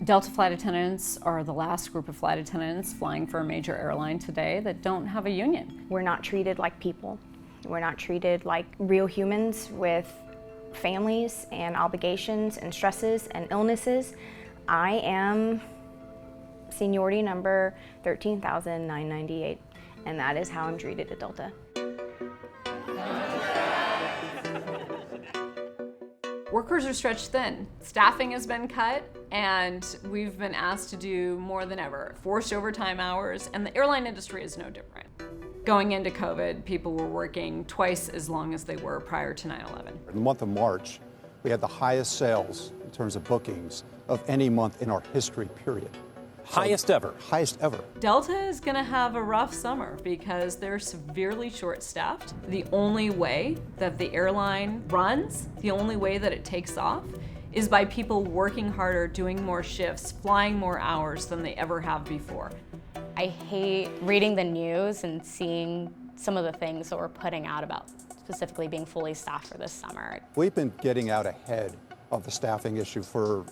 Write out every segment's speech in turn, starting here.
Delta flight attendants are the last group of flight attendants flying for a major airline today that don't have a union. We're not treated like people. We're not treated like real humans with families and obligations and stresses and illnesses. I am seniority number 13,998, and that is how I'm treated at Delta. Workers are stretched thin. Staffing has been cut, and we've been asked to do more than ever. Forced overtime hours, and the airline industry is no different. Going into COVID, people were working twice as long as they were prior to 9/11. In the month of March, we had the highest sales in terms of bookings of any month in our history, period. Highest ever. Highest ever. Delta is going to have a rough summer because they're severely short-staffed. The only way that the airline runs, the only way that it takes off, is by people working harder, doing more shifts, flying more hours than they ever have before. I hate reading the news and seeing some of the things that we're putting out about specifically being fully staffed for this summer. We've been getting out ahead of the staffing issue for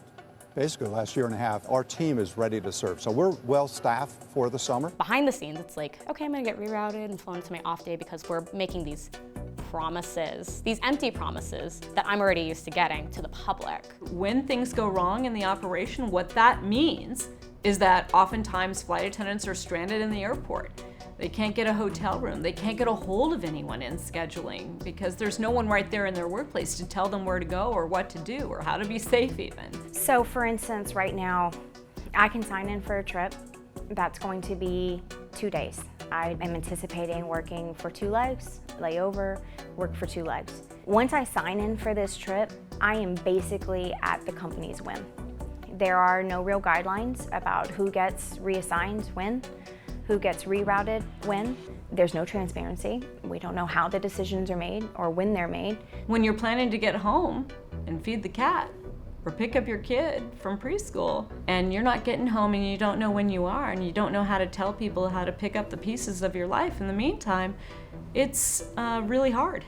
basically the last year and a half. Our team is ready to serve. So we're well staffed for the summer. Behind the scenes, it's like, okay, I'm gonna get rerouted and flown to my off day because we're making these promises, these empty promises that I'm already used to getting to the public. When things go wrong in the operation, what that means is that oftentimes flight attendants are stranded in the airport. They can't get a hotel room. They can't get a hold of anyone in scheduling because there's no one right there in their workplace to tell them where to go or what to do or how to be safe even. So for instance, right now, I can sign in for a trip that's going to be 2 days. I am anticipating working for 2 legs, layover, work for 2 legs. Once I sign in for this trip, I am basically at the company's whim. There are no real guidelines about who gets reassigned when, who gets rerouted when. There's no transparency. We don't know how the decisions are made or when they're made. When you're planning to get home and feed the cat or pick up your kid from preschool and you're not getting home and you don't know when you are and you don't know how to tell people how to pick up the pieces of your life in the meantime, it's really hard.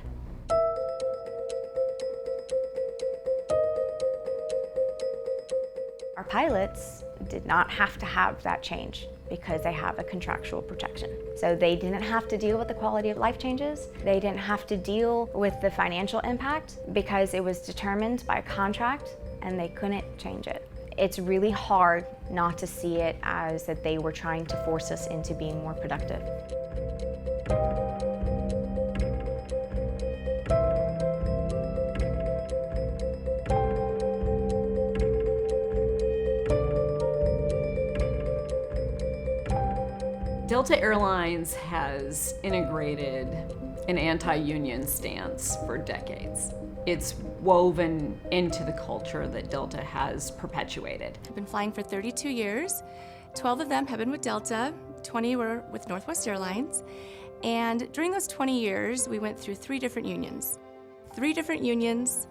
Our pilots did not have to have that change because they have a contractual protection. So they didn't have to deal with the quality of life changes. They didn't have to deal with the financial impact because it was determined by contract and they couldn't change it. It's really hard not to see it as that they were trying to force us into being more productive. Delta Airlines has integrated an anti-union stance for decades. It's woven into the culture that Delta has perpetuated. I've been flying for 32 years. 12 of them have been with Delta, 20 were with Northwest Airlines. And during those 20 years, we went through 3 different unions. 3 different unions,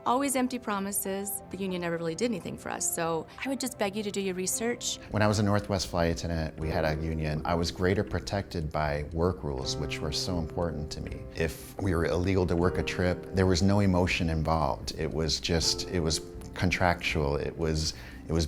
always empty promises. The union never really did anything for us, so I would just beg you to do your research. When I was a Northwest flight attendant, we had a union. I was greater protected by work rules, which were so important to me. If we were illegal to work a trip, there was no emotion involved. It was contractual. It was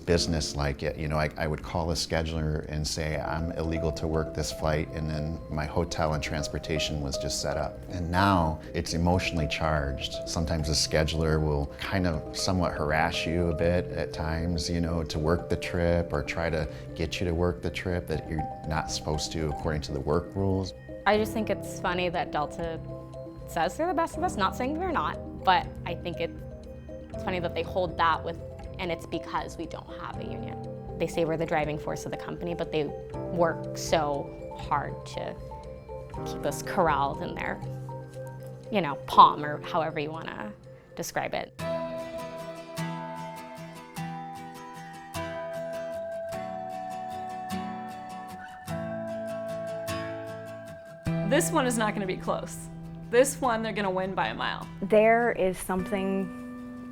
business-like. You know, I would call a scheduler and say, I'm illegal to work this flight, and then my hotel and transportation was just set up. And now it's emotionally charged. Sometimes the scheduler will kind of somewhat harass you a bit at times, you know, to work the trip or try to get you to work the trip that you're not supposed to according to the work rules. I just think it's funny that Delta says they're the best of us, not saying they're not, but I think it's funny that they hold that with, and it's because we don't have a union. They say we're the driving force of the company, but they work so hard to keep us corralled in their, you know, palm, or however you want to describe it. This one is not going to be close. This one, they're going to win by a mile. There is something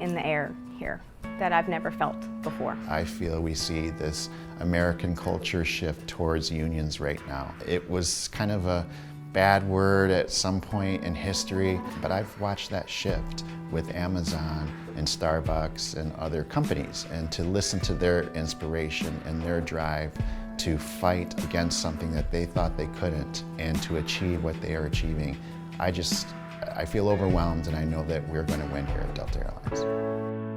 in the air here that I've never felt before. I feel we see this American culture shift towards unions right now. It was kind of a bad word at some point in history, but I've watched that shift with Amazon and Starbucks and other companies, and to listen to their inspiration and their drive to fight against something that they thought they couldn't and to achieve what they are achieving. I feel overwhelmed, and I know that we're going to win here at Delta Airlines.